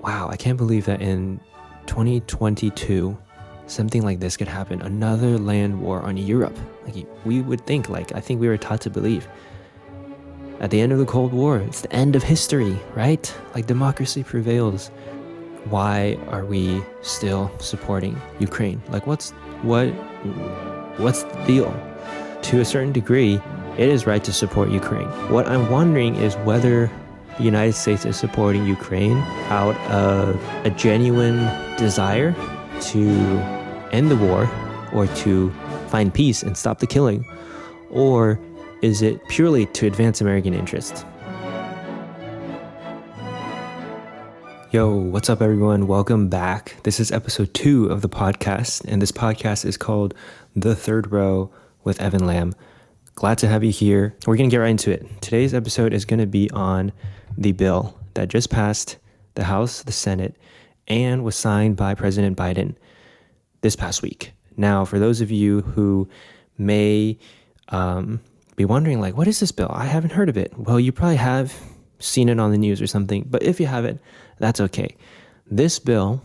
wow, I can't believe that in 2022, something like this could happen. Another land war on Europe. Like we would think, I think we were taught to believe. At the end of the Cold War, it's the end of history, right? Like democracy prevails. Why are we still supporting Ukraine? What's the deal? To a certain degree, it is right to support Ukraine. What I'm wondering is whether the United States is supporting Ukraine out of a genuine desire to end the war or to find peace and stop the killing, or is it purely to advance American interests? Yo, what's up everyone? Welcome back. This is episode 2 of the podcast, and this podcast is called The Third Row with Evan Lamb. Glad to have you here. We're going to get right into it. Today's episode is going to be on the bill that just passed the House, the Senate, and was signed by President Biden this past week. Now, for those of you who may be wondering, what is this bill? I haven't heard of it. Well, you probably have seen it on the news or something, but if you haven't, that's okay. This bill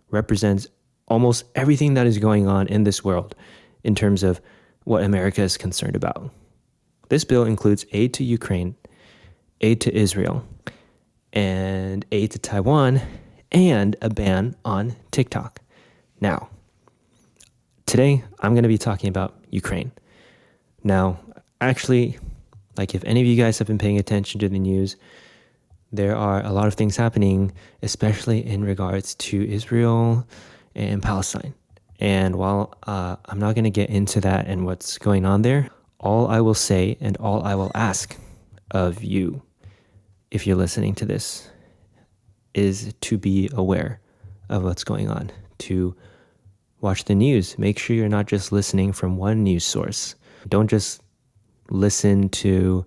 represents almost everything that is going on in this world in terms of what America is concerned about. This bill includes aid to Ukraine, aid to Israel, and aid to Taiwan, and a ban on TikTok. Now, today I'm going to be talking about Ukraine. Now, actually, if any of you guys have been paying attention to the news, there are a lot of things happening, especially in regards to Israel and Palestine. And while I'm not going to get into that and what's going on there, all I will say and all I will ask of you, if you're listening to this, is to be aware of what's going on, to watch the news. Make sure you're not just listening from one news source. Don't just listen to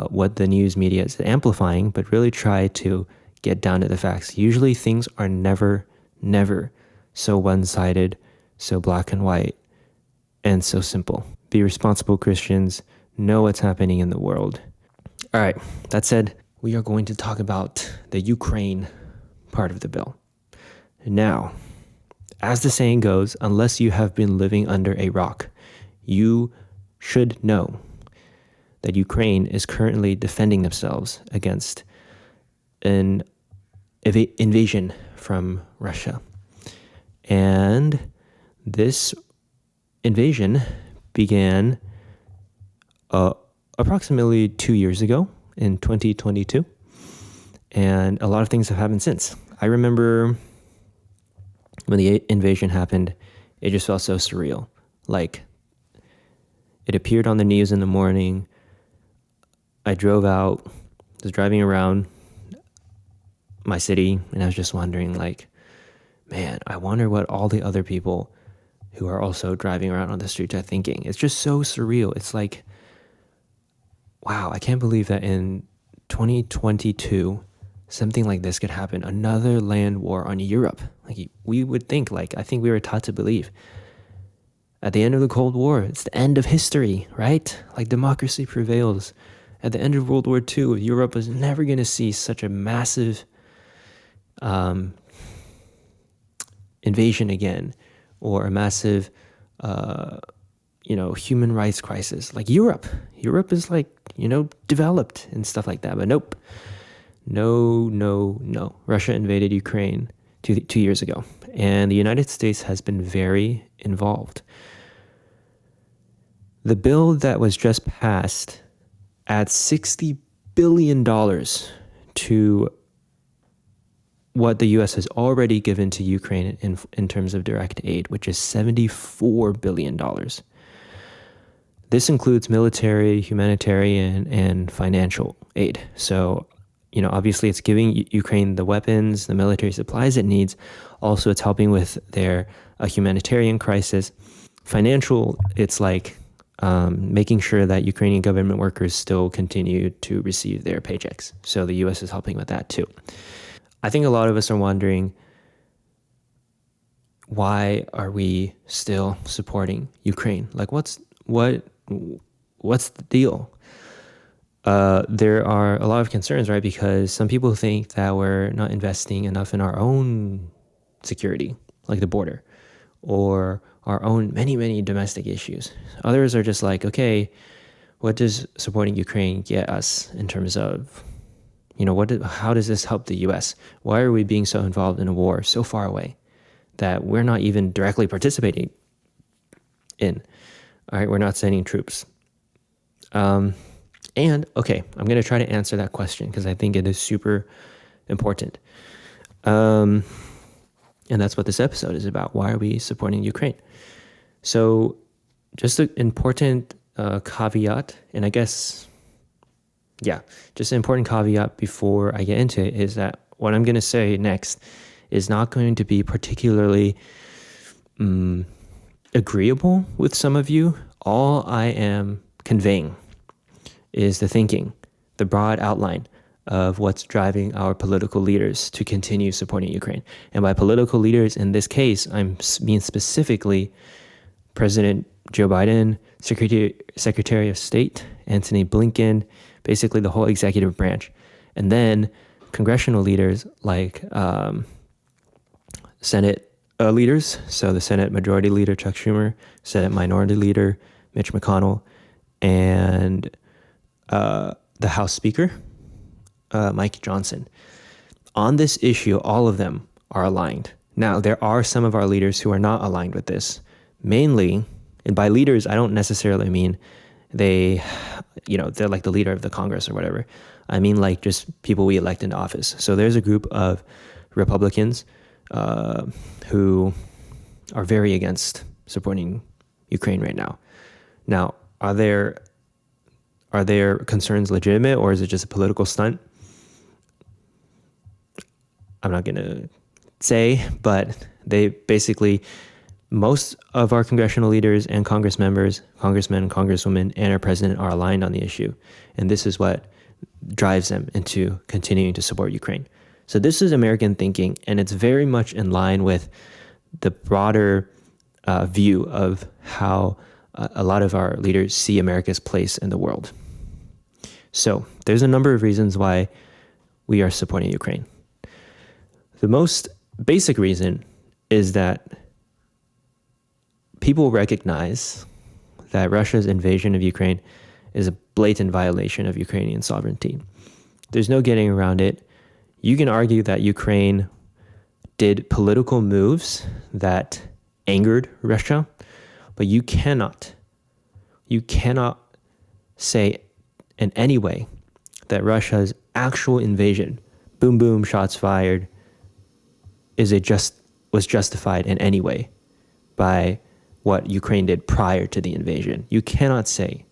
what the news media is amplifying, but really try to get down to the facts. Usually things are never so one-sided, so black and white, and so simple. Be responsible Christians. Know what's happening in the world. All right, that said, we are going to talk about the Ukraine part of the bill. Now, as the saying goes, unless you have been living under a rock, you should know that Ukraine is currently defending themselves against an invasion from Russia. And this invasion began approximately 2 years ago in 2022. And a lot of things have happened since. I remember when the invasion happened, it just felt so surreal. It appeared on the news in the morning. I drove out, was driving around my city, and I was just wondering, man, I wonder what all the other people who are also driving around on the streets are thinking. It's just so surreal. It's wow, I can't believe that in 2022, something like this could happen. Another land war on Europe. We would think, I think we were taught to believe. At the end of the Cold War, it's the end of history, right? Democracy prevails. At the end of World War II, Europe was never going to see such a massive invasion again, or a massive, human rights crisis. Europe is developed and stuff like that. But nope, no. Russia invaded Ukraine two years ago, and the United States has been very involved. The bill that was just passed adds $60 billion to what the U.S. has already given to Ukraine in terms of direct aid, which is $74 billion. This includes military, humanitarian, and financial aid. So, obviously it's giving Ukraine the weapons, the military supplies it needs. Also, it's helping with their humanitarian crisis. Financial, it's making sure that Ukrainian government workers still continue to receive their paychecks. So the U.S. is helping with that too. I think a lot of us are wondering, why are we still supporting Ukraine? What's the deal? there are a lot of concerns, right? Because some people think that we're not investing enough in our own security, like the border, or our own many, many domestic issues. Others are just like, okay, what does supporting Ukraine get us in terms of, how does this help the US? Why are we being so involved in a war so far away that we're not even directly participating in? All right, we're not sending troops. And okay, I'm going to try to answer that question because I think it is super important. And that's what this episode is about. Why are we supporting Ukraine? So just an important caveat, and I guess, yeah, just an important caveat before I get into it is that what I'm going to say next is not going to be particularly agreeable with some of you. All I am conveying is the thinking, the broad outline of what's driving our political leaders to continue supporting Ukraine. And by political leaders in this case, I'm mean specifically President Joe Biden, Secretary of State Antony Blinken, basically the whole executive branch. And then congressional leaders like Senate leaders, so the Senate Majority Leader Chuck Schumer, Senate Minority Leader Mitch McConnell, and the House Speaker, Mike Johnson. On this issue, all of them are aligned. Now, there are some of our leaders who are not aligned with this. Mainly, and by leaders, I don't necessarily mean they're like the leader of the Congress or whatever. I mean like just people we elect into office. So there's a group of Republicans who are very against supporting Ukraine right now. Now, are their concerns legitimate, or is it just a political stunt? I'm not going to say, but they basically, most of our congressional leaders and congressmen, congresswomen, and our president are aligned on the issue. And this is what drives them into continuing to support Ukraine. So this is American thinking, and it's very much in line with the broader view of how a lot of our leaders see America's place in the world. So there's a number of reasons why we are supporting Ukraine. The most basic reason is that people recognize that Russia's invasion of Ukraine is a blatant violation of Ukrainian sovereignty. There's no getting around it. You can argue that Ukraine did political moves that angered Russia, but you cannot say in any way that Russia's actual invasion, boom, boom, shots fired, was justified in any way by what Ukraine did prior to the invasion. You cannot say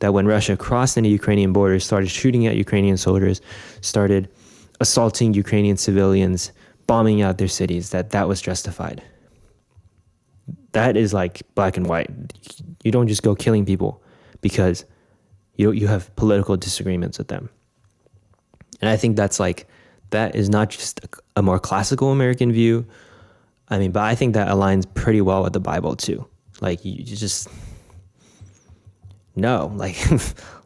that when Russia crossed into Ukrainian borders, started shooting at Ukrainian soldiers, started assaulting Ukrainian civilians, bombing out their cities, that was justified. That is like black and white. You don't just go killing people because you have political disagreements with them. And I think that is not just a more classical American view. I mean, but I think that aligns pretty well with the Bible too. Like you just, no, like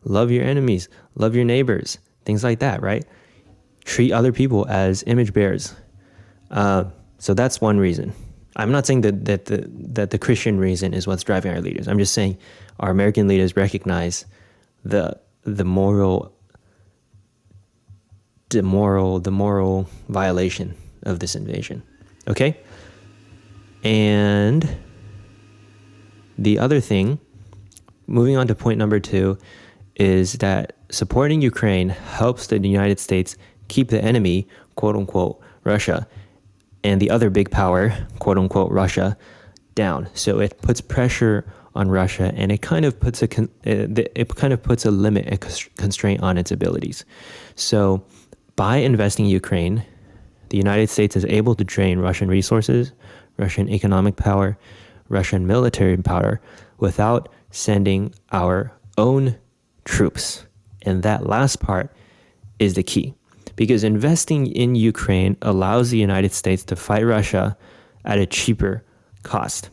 love your enemies, love your neighbors, things like that, right? Treat other people as image bearers. So that's one reason. I'm not saying that the Christian reason is what's driving our leaders. I'm just saying our American leaders recognize the moral violation of this invasion. Okay? And the other thing, moving on to point number 2, is that supporting Ukraine helps the United States keep the enemy, quote unquote, Russia, and the other big power, quote unquote, Russia, down. So it puts pressure on Russia, and it kind of puts a limit, a constraint on its abilities. So by investing in Ukraine, the United States is able to drain Russian resources, Russian economic power, Russian military power, without sending our own troops. And that last part is the key, because investing in Ukraine allows the United States to fight Russia at a cheaper cost.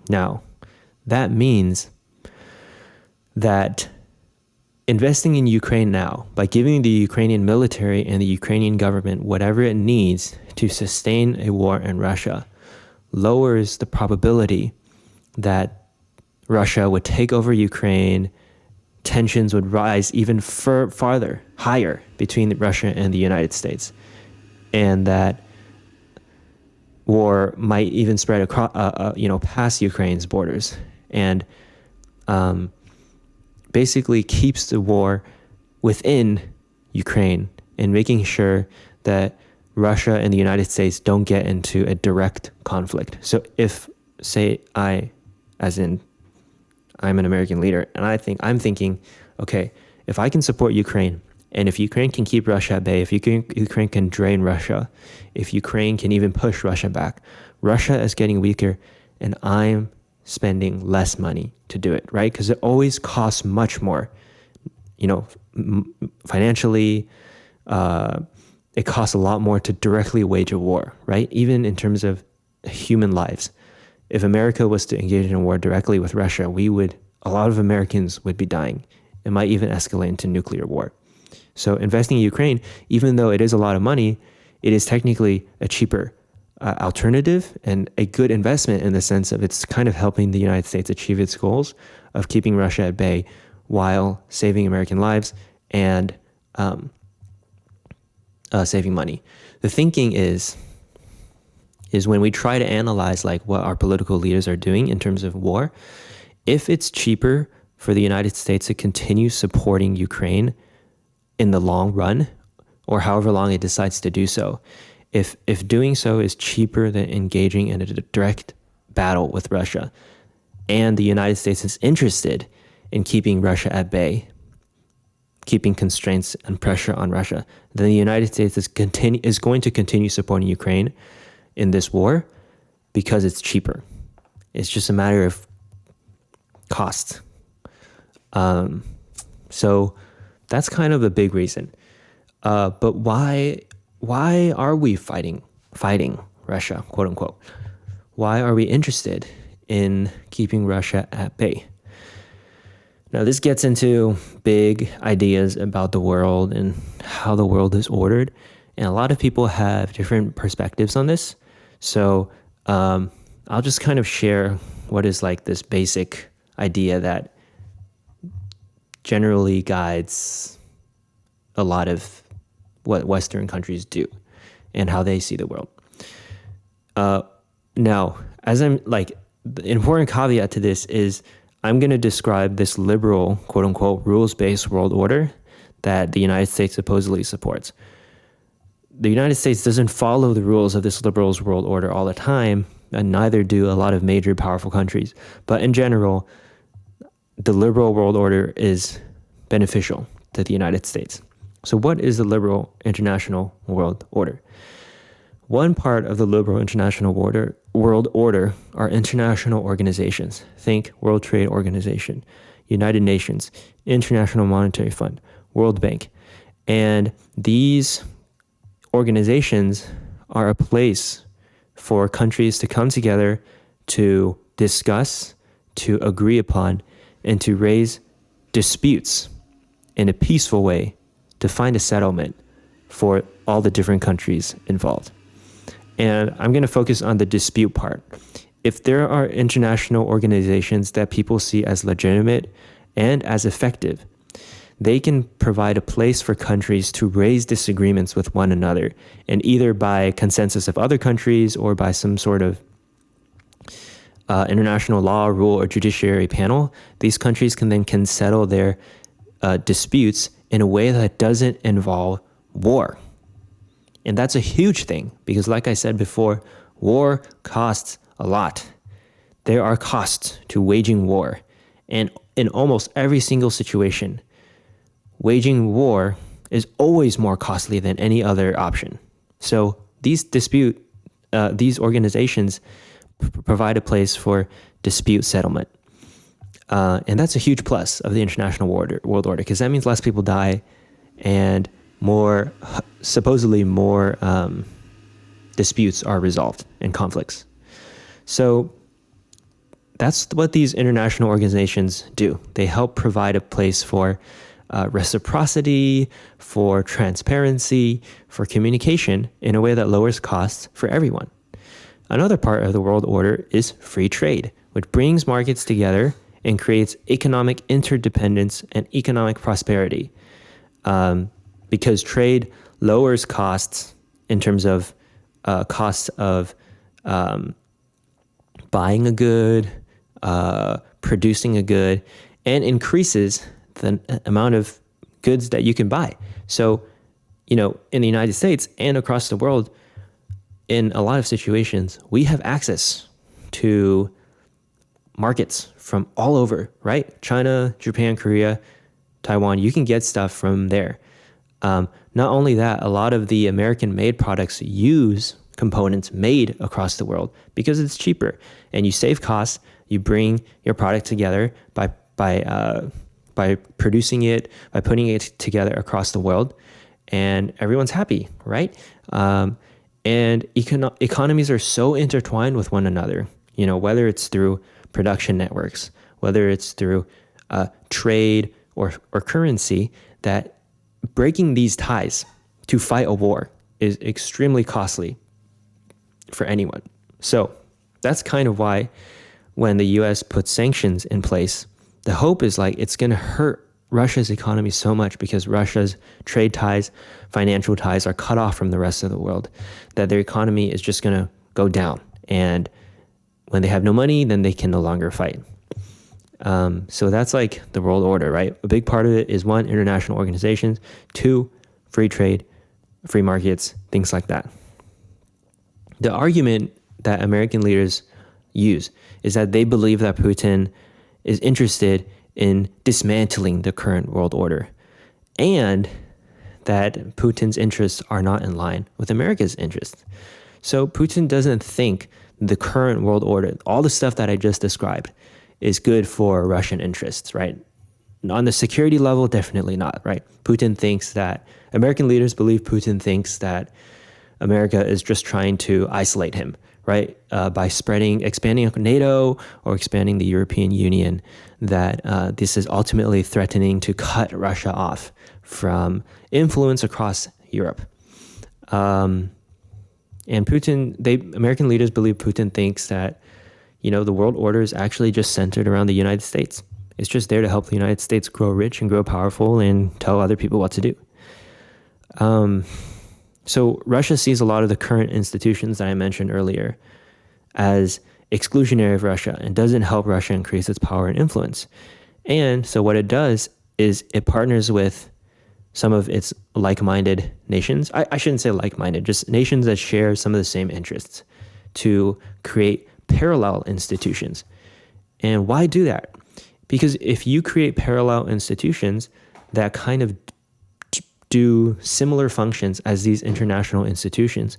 Now, that means that investing in Ukraine now, by giving the Ukrainian military and the Ukrainian government whatever it needs to sustain a war in Russia, lowers the probability that Russia would take over Ukraine, tensions would rise even farther, higher between Russia and the United States, and that war might even spread across, past Ukraine's borders, and basically keeps the war within Ukraine and making sure that Russia and the United States don't get into a direct conflict. So if, say, I'm an American leader, and I'm thinking, okay, if I can support Ukraine, and if Ukraine can keep Russia at bay, if Ukraine can drain Russia, if Ukraine can even push Russia back, Russia is getting weaker, and I'm spending less money to do it, right? Because it always costs much more, financially. It costs a lot more to directly wage a war, right? Even in terms of human lives. If America was to engage in a war directly with Russia, a lot of Americans would be dying. It might even escalate into nuclear war. So investing in Ukraine, even though it is a lot of money, it is technically a cheaper alternative and a good investment in the sense of it's kind of helping the United States achieve its goals of keeping Russia at bay while saving American lives and saving money. The thinking is when we try to analyze like what our political leaders are doing in terms of war, if it's cheaper for the United States to continue supporting Ukraine in the long run, or however long it decides to do so, if doing so is cheaper than engaging in a direct battle with Russia, and the United States is interested in keeping Russia at bay, keeping constraints and pressure on Russia, then the United States is going to continue supporting Ukraine in this war because it's cheaper. It's just a matter of cost. So that's kind of a big reason. But why are we fighting Russia, quote unquote? Why are we interested in keeping Russia at bay? Now, this gets into big ideas about the world and how the world is ordered. And a lot of people have different perspectives on this. So I'll just kind of share what is like this basic idea that generally guides a lot of what Western countries do and how they see the world. Now, as I'm like, the important caveat to this is I'm going to describe this liberal, quote unquote, rules-based world order that the United States supposedly supports. The United States doesn't follow the rules of this liberal world order all the time, and neither do a lot of major powerful countries. But in general, the liberal world order is beneficial to the United States. So what is the liberal international world order? One part of the liberal international world order are international organizations. Think World Trade Organization, United Nations, International Monetary Fund, World Bank. And these organizations are a place for countries to come together to discuss, to agree upon, and to raise disputes in a peaceful way to find a settlement for all the different countries involved. And I'm going to focus on the dispute part. If there are international organizations that people see as legitimate and as effective, they can provide a place for countries to raise disagreements with one another, and either by consensus of other countries or by some sort of international law, rule, or judiciary panel, these countries can settle their disputes in a way that doesn't involve war. And that's a huge thing because, like I said before, war costs a lot. There are costs to waging war. And in almost every single situation, waging war is always more costly than any other option. So these organizations provide a place for dispute settlement. And that's a huge plus of the international world order because that means less people die and supposedly more disputes are resolved and conflicts. So that's what these international organizations do. They help provide a place for reciprocity, for transparency, for communication in a way that lowers costs for everyone. Another part of the world order is free trade, which brings markets together and creates economic interdependence and economic prosperity. Because trade lowers costs in terms of costs of buying a good, producing a good, and increases the amount of goods that you can buy. So, in the United States and across the world, in a lot of situations, we have access to markets from all over, right? China, Japan, Korea, Taiwan, you can get stuff from there. Not only that, a lot of the American-made products use components made across the world because it's cheaper, and you save costs. You bring your product together by producing it, by putting it together across the world, and everyone's happy, right? And economies are so intertwined with one another, whether it's through production networks, whether it's through trade or currency, that breaking these ties to fight a war is extremely costly for anyone. So that's kind of why when the US puts sanctions in place, the hope is it's going to hurt Russia's economy so much because Russia's trade ties, financial ties are cut off from the rest of the world, that their economy is just going to go down. And when they have no money, then they can no longer fight. So that's the world order, right? A big part of it is 1, international organizations, 2, free trade, free markets, things like that. The argument that American leaders use is that they believe that Putin is interested in dismantling the current world order, and that Putin's interests are not in line with America's interests. So Putin doesn't think the current world order, all the stuff that I just described, is good for Russian interests, right? On the security level, definitely not, right? American leaders believe Putin thinks that America is just trying to isolate him, right? By expanding NATO or expanding the European Union, that this is ultimately threatening to cut Russia off from influence across Europe. And American leaders believe Putin thinks that, the world order is actually just centered around the United States. It's just there to help the United States grow rich and grow powerful and tell other people what to do. So Russia sees a lot of the current institutions that I mentioned earlier as exclusionary of Russia and doesn't help Russia increase its power and influence. And so what it does is it partners with some of its like-minded nations. I shouldn't say like-minded, just nations that share some of the same interests to create parallel institutions. And why do that? Because if you create parallel institutions that kind of do similar functions as these international institutions,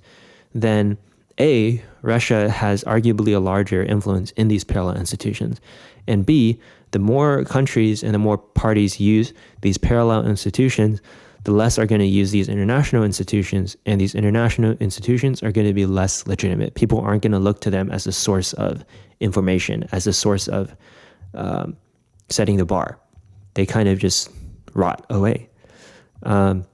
then A, Russia has arguably a larger influence in these parallel institutions, and B, the more countries and the more parties use these parallel institutions, the less are going to use these international institutions, and these international institutions are going to be less legitimate. People aren't going to look to them as a source of information, as a source of setting the bar. They kind of just rot away. And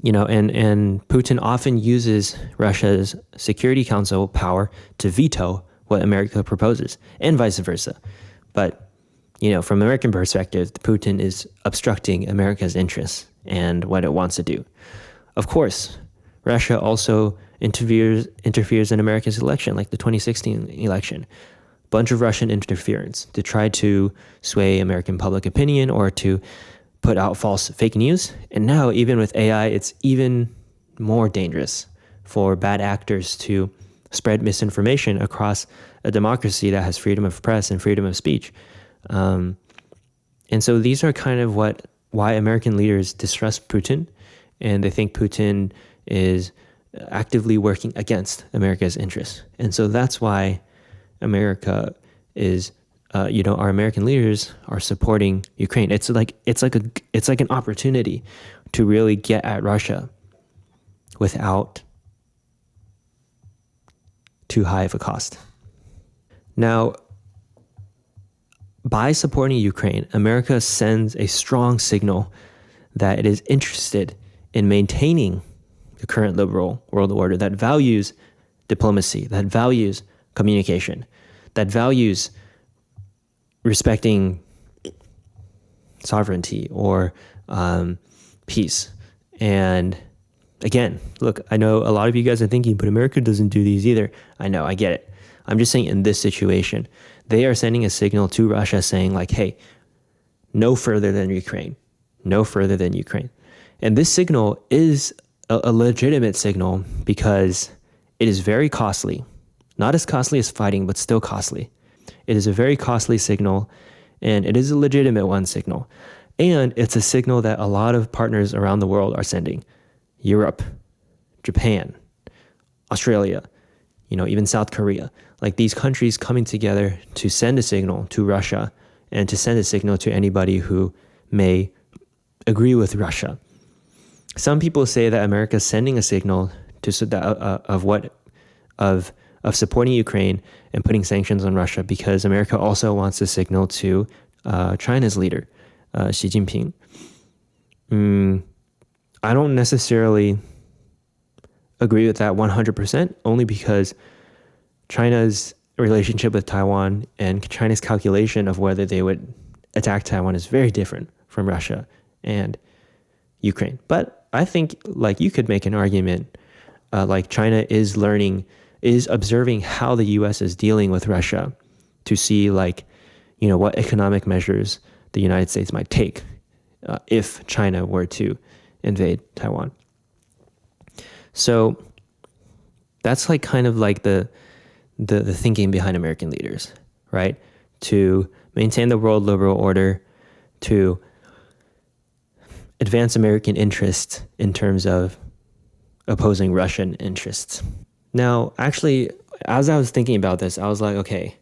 Putin often uses Russia's Security Council power to veto what America proposes, and vice versa. But, from American perspective, Putin is obstructing America's interests and what it wants to do. Of course, Russia also interferes in America's election, like the 2016 election. Bunch of Russian interference to try to sway American public opinion or to put out fake news. And now, even with AI, it's even more dangerous for bad actors to spread misinformation across a democracy that has freedom of press and freedom of speech. And so these are kind of why American leaders distrust Putin, and they think Putin is actively working against America's interests. And so that's why America is, our American leaders are supporting Ukraine. It's like an opportunity to really get at Russia without too high of a cost. Now, by supporting Ukraine, America sends a strong signal that it is interested in maintaining the current liberal world order that values diplomacy, that values communication, that values respecting sovereignty or peace. And again, look, I know a lot of you guys are thinking, but America doesn't do these either. I know, I get it. I'm just saying in this situation, they are sending a signal to Russia saying like, hey, no further than Ukraine, no further than Ukraine. And this signal is a legitimate signal because it is very costly, not as costly as fighting, but still costly. It is a very costly signal, and it is a legitimate one signal. And it's a signal that a lot of partners around the world are sending. Europe, Japan, Australia, even South Korea. Like these countries coming together to send a signal to Russia and to send a signal to anybody who may agree with Russia. Some people say that America is sending a signal to of supporting Ukraine and putting sanctions on Russia because America also wants to signal to China's leader, Xi Jinping. I don't necessarily agree with that 100%, only because China's relationship with Taiwan and China's calculation of whether they would attack Taiwan is very different from Russia and Ukraine. But I think like you could make an argument like China is observing how the U.S. is dealing with Russia to see what economic measures the United States might take if China were to invade Taiwan. So that's kind of the thinking behind American leaders, right? To maintain the world liberal order, to advance American interests in terms of opposing Russian interests. Now, actually, as I was thinking about this, I was like, okay,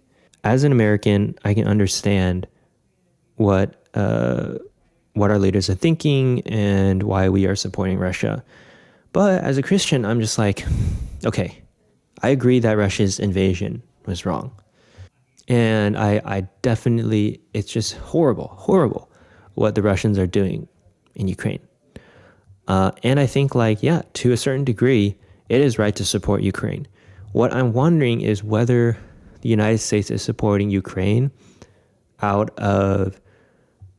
as an American, I can understand what our leaders are thinking and why we are supporting Russia. But as a Christian, I'm just like, okay, I agree that Russia's invasion was wrong. And I definitely, it's just horrible what the Russians are doing in Ukraine. And I think to a certain degree, it is right to support Ukraine. What I'm wondering is whether the United States is supporting Ukraine out of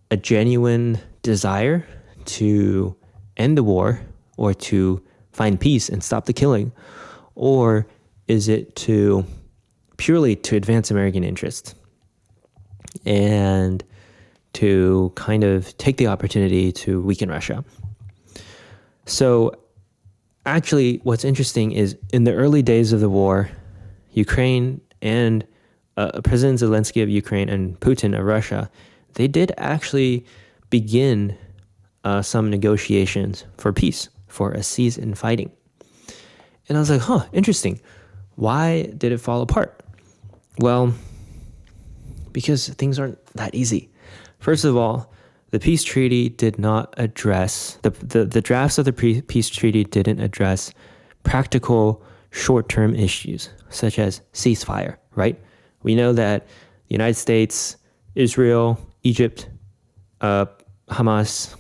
a genuine desire to end the war or to find peace and stop the killing, or is it purely to advance American interests and to kind of take the opportunity to weaken Russia? So actually, what's interesting is in the early days of the war, Ukraine and President Zelensky of Ukraine and Putin of Russia, they did actually begin some negotiations for peace, for a cease in fighting. And I was like, interesting. Why did it fall apart? Well, because things aren't that easy. First of all, the peace treaty did not address, the drafts of the peace treaty didn't address practical short-term issues, such as ceasefire, right? We know that the United States, Israel, Egypt, Hamas,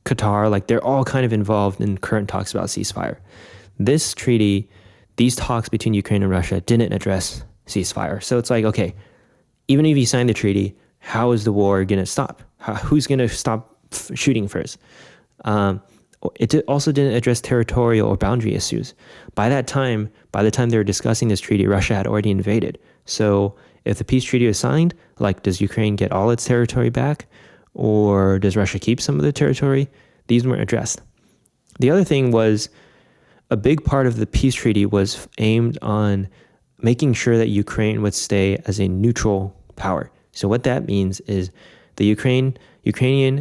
Qatar, they're all kind of involved in current talks about ceasefire. This treaty, these talks between Ukraine and Russia didn't address ceasefire. So it's okay, even if you sign the treaty, how is the war going to stop? Who's going to stop shooting first? It also didn't address territorial or boundary issues. By the time they were discussing this treaty, Russia had already invaded. So if the peace treaty is signed, does Ukraine get all its territory back? Or does Russia keep some of the territory? These weren't addressed. The other thing was, a big part of the peace treaty was aimed on making sure that Ukraine would stay as a neutral power. So what that means is the Ukrainian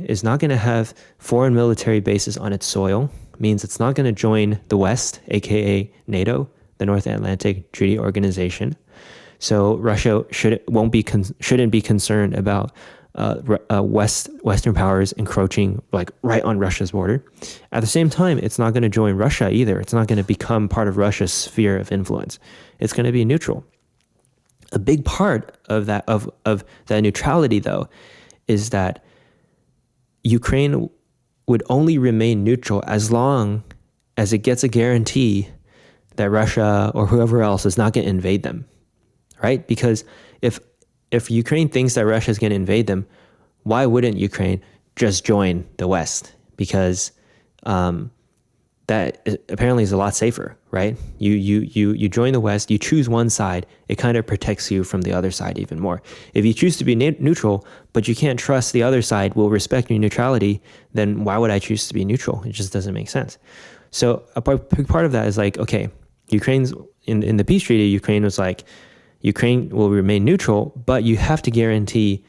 is not going to have foreign military bases on its soil, means it's not going to join the West, aka NATO, the North Atlantic Treaty Organization. So Russia shouldn't be concerned about Western powers encroaching right on Russia's border. At the same time, it's not going to join Russia either. It's not going to become part of Russia's sphere of influence. It's going to be neutral. A big part of that neutrality, though, is that Ukraine would only remain neutral as long as it gets a guarantee that Russia or whoever else is not going to invade them, right? Because if Ukraine thinks that Russia is going to invade them, why wouldn't Ukraine just join the West? Because that apparently is a lot safer, right? You join the West, you choose one side, it kind of protects you from the other side even more. If you choose to be neutral, but you can't trust the other side will respect your neutrality, then why would I choose to be neutral? It just doesn't make sense. So a big part of that is like, okay, Ukraine's in the peace treaty, Ukraine was like, Ukraine will remain neutral, but you have to guarantee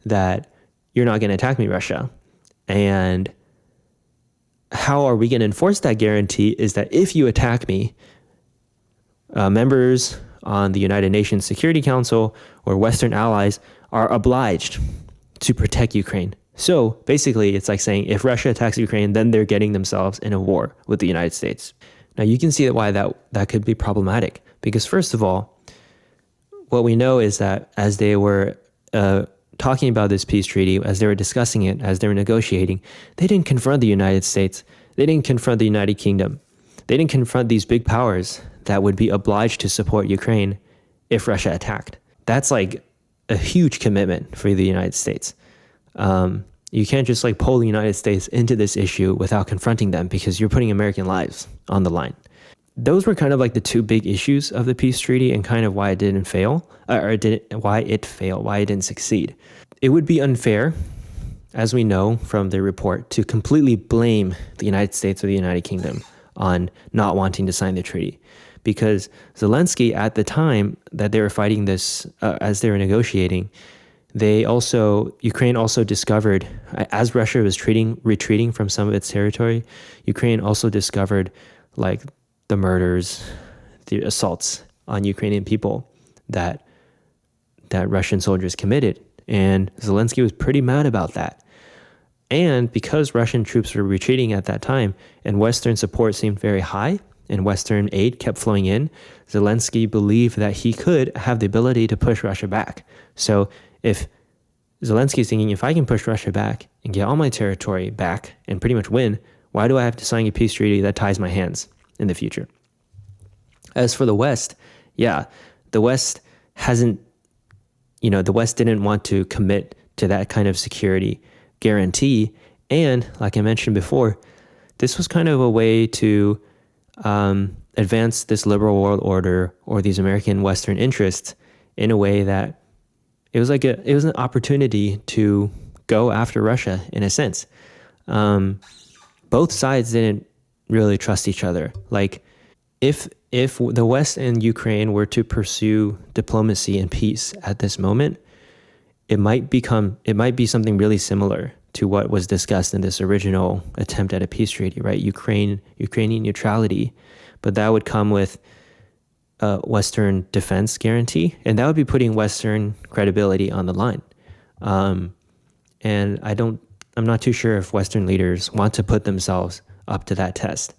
that you're not going to attack me, Russia. And how are we going to enforce that guarantee is that if you attack me, members on the United Nations Security Council or Western allies are obliged to protect Ukraine. So basically, it's like saying if Russia attacks Ukraine, then they're getting themselves in a war with the United States. Now, you can see why that could be problematic. Because first of all, what we know is that as they were talking about this peace treaty, as they were discussing it, as they were negotiating, they didn't confront the United States. They didn't confront the United Kingdom. They didn't confront these big powers that would be obliged to support Ukraine if Russia attacked. That's like a huge commitment for the United States. You can't just like pull the United States into this issue without confronting them because you're putting American lives on the line. Those were kind of like the two big issues of the peace treaty and kind of why it didn't fail, why it didn't succeed. It would be unfair, as we know from the report, to completely blame the United States or the United Kingdom on not wanting to sign the treaty. Because Zelensky, at the time that they were fighting this, as they were negotiating, Ukraine also discovered, as Russia was retreating from some of its territory, Ukraine also discovered like the murders, the assaults on Ukrainian people that Russian soldiers committed. And Zelensky was pretty mad about that. And because Russian troops were retreating at that time and Western support seemed very high and Western aid kept flowing in, Zelensky believed that he could have the ability to push Russia back. So if Zelensky's thinking, if I can push Russia back and get all my territory back and pretty much win, why do I have to sign a peace treaty that ties my hands in the future? As for the West, the West the West didn't want to commit to that kind of security guarantee. And like I mentioned before, this was kind of a way to advance this liberal world order or these American Western interests in a way that it was an opportunity to go after Russia in a sense. Both sides didn't really trust each other. Like if the West and Ukraine were to pursue diplomacy and peace at this moment, it might be something really similar to what was discussed in this original attempt at a peace treaty, right? Ukrainian neutrality, but that would come with a Western defense guarantee, and that would be putting Western credibility on the line. And I'm not too sure if Western leaders want to put themselves up to that test.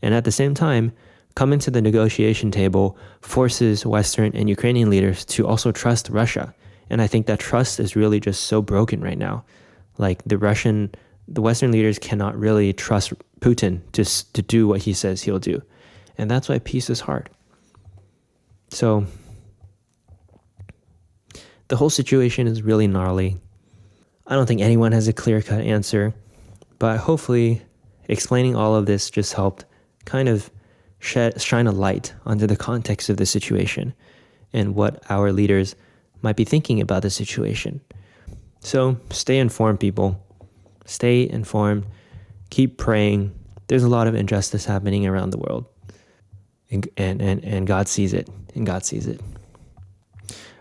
And at the same time, coming to the negotiation table forces Western and Ukrainian leaders to also trust Russia. And I think that trust is really just so broken right now. Like the Western leaders cannot really trust Putin to do what he says he'll do. And that's why peace is hard. So the whole situation is really gnarly. I don't think anyone has a clear-cut answer, but hopefully explaining all of this just helped kind of shine a light onto the context of the situation and what our leaders might be thinking about the situation. So stay informed, people. Stay informed. Keep praying. There's a lot of injustice happening around the world. And God sees it. And God sees it.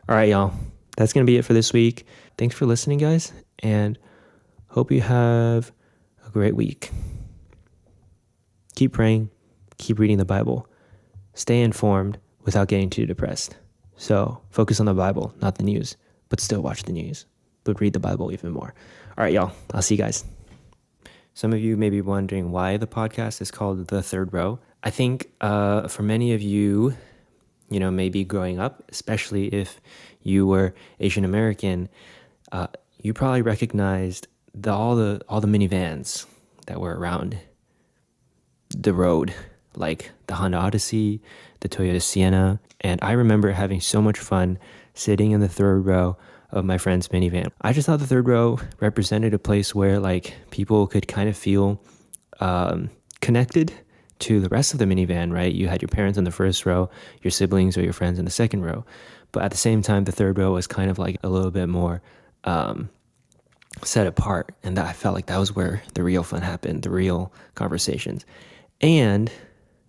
All right, y'all. That's going to be it for this week. Thanks for listening, guys. And hope you have a great week. Keep praying. Keep reading the Bible. Stay informed without getting too depressed. So focus on the Bible, not the news. But still watch the news. But read the Bible even more. All right, y'all. I'll see you guys. Some of you may be wondering why the podcast is called The Third Row. I think for many of you, maybe growing up, especially if you were Asian American, you probably recognized all the minivans that were around the road, like the Honda Odyssey, the Toyota Sienna. And I remember having so much fun sitting in the third row of my friend's minivan. I just thought the third row represented a place where like people could kind of feel connected to the rest of the minivan, right? You had your parents in the first row, your siblings or your friends in the second row. But at the same time, the third row was kind of like a little bit more set apart. And that I felt like that was where the real fun happened, the real conversations. And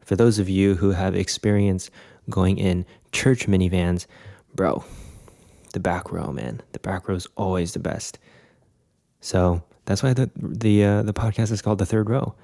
for those of you who have experience going in church minivans, bro, the back row, man, the back row is always the best. So that's why the podcast is called The Third Row.